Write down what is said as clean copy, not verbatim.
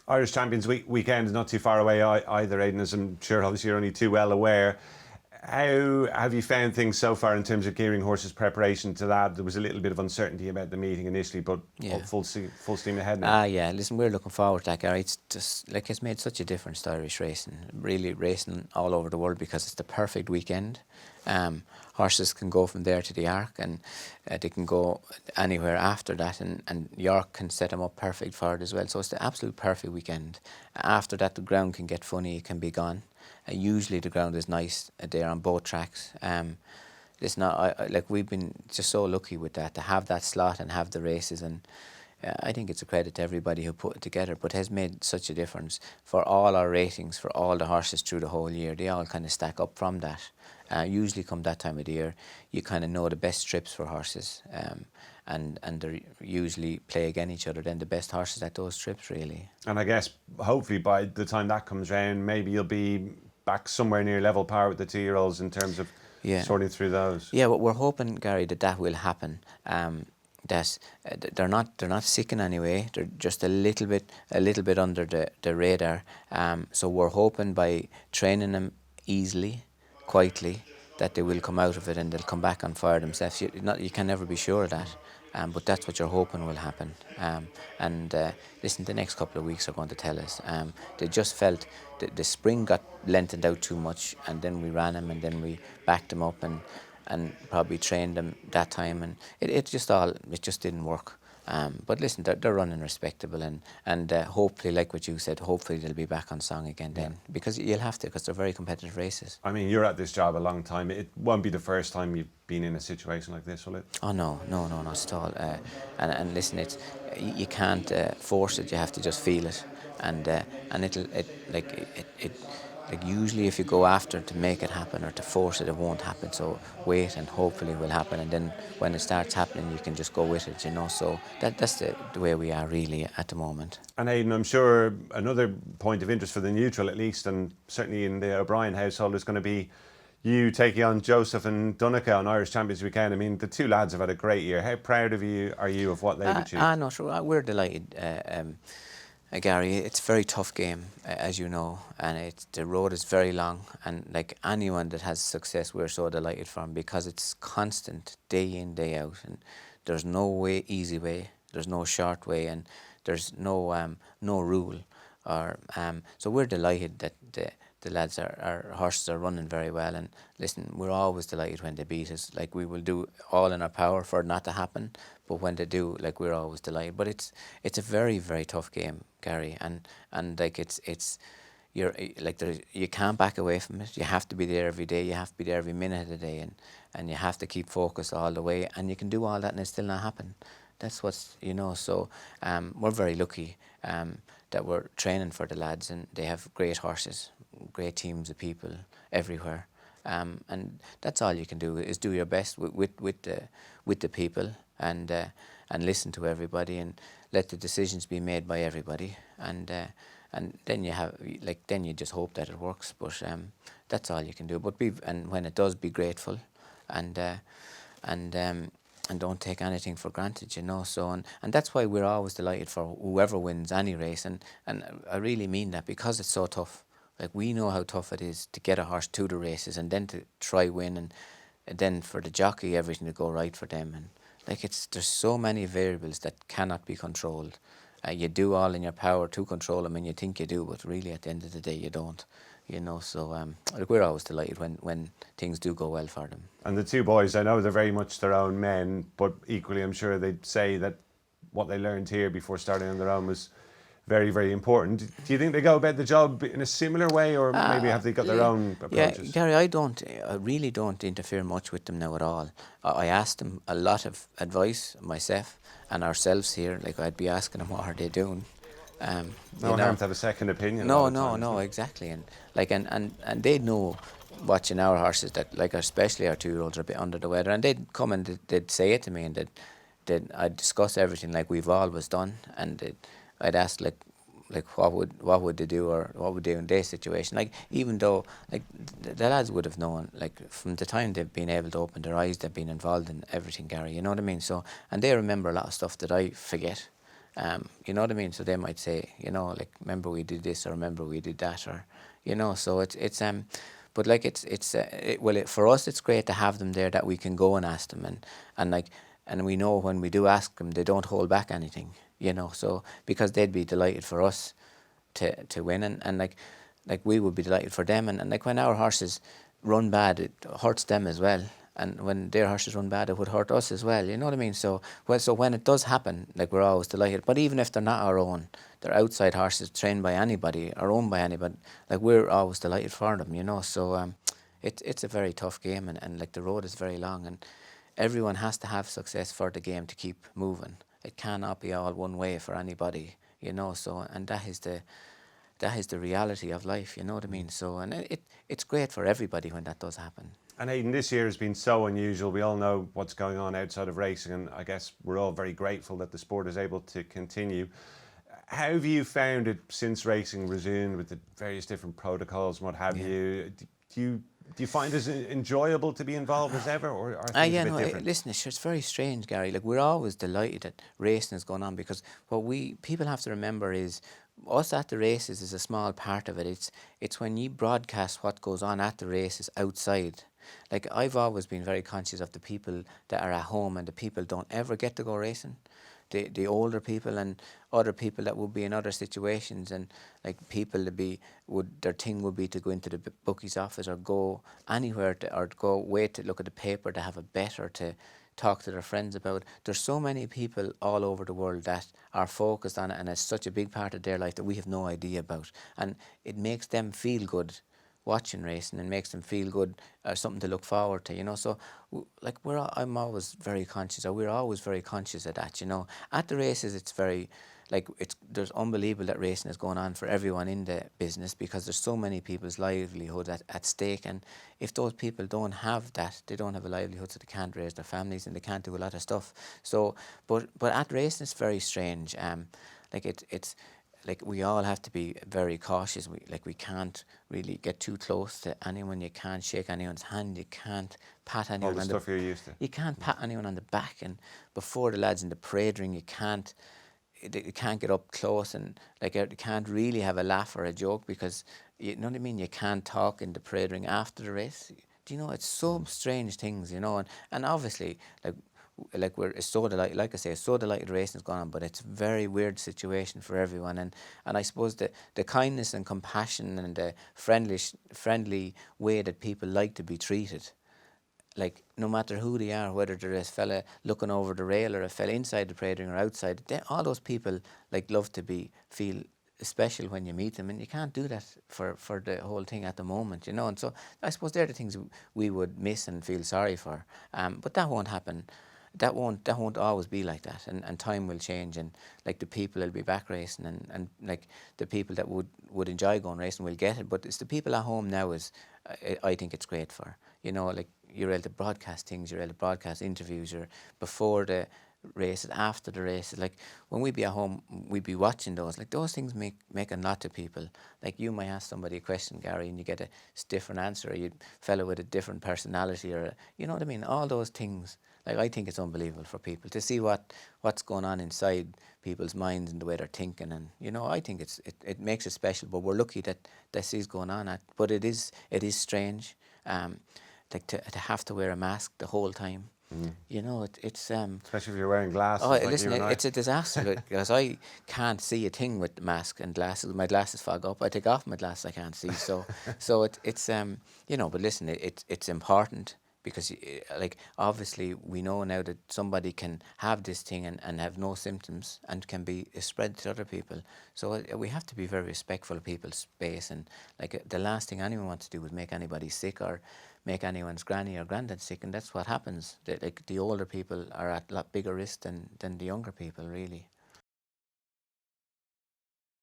Irish Champions weekend is not too far away either, Aidan, as I'm sure obviously you're only too well aware. How have you found things so far in terms of gearing horses' preparation to that? There was a little bit of uncertainty about the meeting initially, but Yeah. full steam ahead now. Yeah, listen, we're looking forward to that, Gary. It's just, like, it's made such a difference to Irish racing, really racing all over the world, because it's the perfect weekend. Horses can go from there to the Arc, and they can go anywhere after that, and York can set them up perfect for it as well. So it's the absolute perfect weekend. After that, the ground can get funny, it can be gone. Usually the ground is nice there on both tracks. It's not like, we've been just so lucky with that, to have that slot and have the races, and I think it's a credit to everybody who put it together, but it has made such a difference for all our ratings, for all the horses through the whole year. They all kind of stack up from that. Usually come that time of the year, you kind of know the best trips for horses, and they usually play against each other, then the best horses at those trips, really. And I guess hopefully by the time that comes round, maybe you'll be back somewhere near level par with the 2-year-olds in terms of sorting through those. Yeah, but we're hoping, Gary, that will happen. That they're not sick in any way. They're just a little bit under the radar. So we're hoping by training them easily, quietly, that they will come out of it and they'll come back on fire themselves. You can never be sure of that. But that's what you're hoping will happen. Listen, the next couple of weeks are going to tell us. They just felt that the spring got lengthened out too much, and then we ran them, and then we backed them up and probably trained them that time, and it just didn't work. But listen, they're running respectable, and hopefully, like what you said, hopefully they'll be back on song again then, because you'll have to, because they're very competitive races. I mean, you're at this job a long time. It won't be the first time you've been in a situation like this, will it? Oh no, not at all. And listen, you can't force it. You have to just feel it, and like usually if you go after to make it happen or to force it, it won't happen. So wait, and hopefully it will happen, and then when it starts happening, you can just go with it, So that's the way we are really at the moment. And Aidan, I'm sure another point of interest for the neutral, at least, and certainly in the O'Brien household, is going to be you taking on Joseph and Donnacha on Irish Champions weekend. I mean, the two lads have had a great year. How proud are you of what they've achieved? No, sure, we're delighted. Gary, it's a very tough game, as you know, and the road is very long, and like anyone that has success, we're so delighted for them, because it's constant, day in, day out, and there's no easy way, there's no short way, and there's no rule. So we're delighted that the lads, our horses are running very well, and listen, we're always delighted when they beat us. Like, we will do all in our power for it not to happen, but when they do, like, we're always delighted. But it's a very, very tough game, Gary, and like you can't back away from it. You have to be there every day. You have to be there every minute of the day, and you have to keep focused all the way. And you can do all that, and it still not happen. That's what's So we're very lucky that we're training for the lads, and they have great horses, great teams of people everywhere. And that's all you can do, is do your best with the people, and listen to everybody, and let the decisions be made by everybody, and then you just hope that it works. But that's all you can do. But and when it does, be grateful, and don't take anything for granted, So and that's why we're always delighted for whoever wins any race, and I really mean that, because it's so tough. Like, we know how tough it is to get a horse to the races, and then to try win, and then for the jockey, everything to go right for them, and like, there's so many variables that cannot be controlled. You do all in your power to control them, and you think you do, but really at the end of the day you don't. So we're always delighted when things do go well for them. And the two boys, I know they're very much their own men, but equally I'm sure they'd say that what they learned here before starting on their own was very, very important. Do you think they go about the job in a similar way, or maybe have they got their own approaches? Yeah, Gary, I really don't interfere much with them now at all. I ask them a lot of advice myself, and ourselves here. Like, I'd be asking them, what are they doing? No harm to have a second opinion. No, exactly. And like, and they know, watching our horses, that, like, especially our 2-year-olds, are a bit under the weather, and they'd come and they'd say it to me, and I'd discuss everything like we've always done, and I'd ask, like what would they do, or what would they do in their situation. Like, even though, like, the lads would have known, like, from the time they've been able to open their eyes, they've been involved in everything, Gary. You know what I mean? So, and they remember a lot of stuff that I forget. You know what I mean? So they might say, you know, like, remember we did this, or remember we did that, or, you know. So it's but like for us it's great to have them there that we can go and ask them, and like, and we know when we do ask them, they don't hold back anything, you know. So because they'd be delighted for us to win, and like we would be delighted for them, and like when our horses run bad, it hurts them as well. And when their horses run bad, it would hurt us as well. You know what I mean? So when it does happen, like, we're always delighted. But even if they're not our own, they're outside horses trained by anybody or owned by anybody, like, we're always delighted for them. You know, so it's a very tough game, and like, the road is very long, and everyone has to have success for the game to keep moving. It cannot be all one way for anybody. You know, so, and that is the reality of life. You know what I mean? So, and it's great for everybody when that does happen. And Aidan, this year has been so unusual. We all know what's going on outside of racing, and I guess we're all very grateful that the sport is able to continue. How have you found it since racing resumed, with the various different protocols and what have you? Do you find it enjoyable to be involved as ever, or are things a bit different? Listen, it's very strange, Gary. Like, we're always delighted that racing is going on, because what people have to remember is, us at the races is a small part of it. It's when you broadcast what goes on at the races outside. Like, I've always been very conscious of the people that are at home, and the people don't ever get to go racing. The older people and other people that would be in other situations, and like, people that their thing would be to go into the bookie's office, or go anywhere or go wait to look at the paper to have a bet, or to talk to their friends about. There's so many people all over the world that are focused on it, and it's such a big part of their life that we have no idea about, and it makes them feel good watching racing, and makes them feel good, something to look forward to, you know. So like, I'm always very conscious, or we're always very conscious of that, you know. At the races, it's very, like, there's unbelievable that racing is going on for everyone in the business, because there's so many people's livelihood at stake, and if those people don't have that, they don't have a livelihood, so they can't raise their families, and they can't do a lot of stuff. So but at racing, it's very strange. Like, it's like, we all have to be very cautious. We can't really get too close to anyone. You can't shake anyone's hand. You can't pat anyone. All the stuff you're used to. You can't pat anyone on the back, and before the lads in the parade ring, you can't get up close, and like, you can't really have a laugh or a joke, because, you know what I mean, you can't talk in the parade ring after the race. Do you know, it's so strange things, you know, and obviously, like we're so delighted, like I say, so delighted racing has gone on, but it's a very weird situation for everyone, and I suppose the kindness and compassion and the friendly way that people like to be treated, like, no matter who they are, whether they're a fella looking over the rail, or a fella inside the parade ring or outside, all those people, like, love to feel special when you meet them, and you can't do that for the whole thing at the moment, you know. And so I suppose they're the things we would miss and feel sorry for, but that won't happen. That won't always be like that, and time will change, and like, the people will be back racing, and like, the people that would enjoy going racing will get it, but it's the people at home now I think it's great for, you know. Like, you're able to broadcast things, you're able to broadcast interviews, you're before the races, after the races. Like, when we'd be at home, we'd be watching those. Like, those things make a lot to people. Like, you might ask somebody a question, Gary, and you get a different answer, or you fella with a different personality, or you know what I mean. All those things. Like, I think it's unbelievable for people to see what's going on inside people's minds and the way they're thinking, and you know, I think it makes it special. But we're lucky that this is going on. But it is strange, like, to have to wear a mask the whole time. You know, it's especially if you're wearing glasses. Oh, like listen, you and I. it's a disaster, because I can't see a thing with the mask and glasses. My glasses fog up. I take off my glasses, I can't see. So it's you know. But listen, it's important, because like, obviously we know now that somebody can have this thing and have no symptoms, and can be spread to other people. So we have to be very respectful of people's space, and like, the last thing anyone wants to do is make anybody sick, or make anyone's granny or granddad sick, and that's what happens. The older people are at a lot bigger risk than the younger people, really.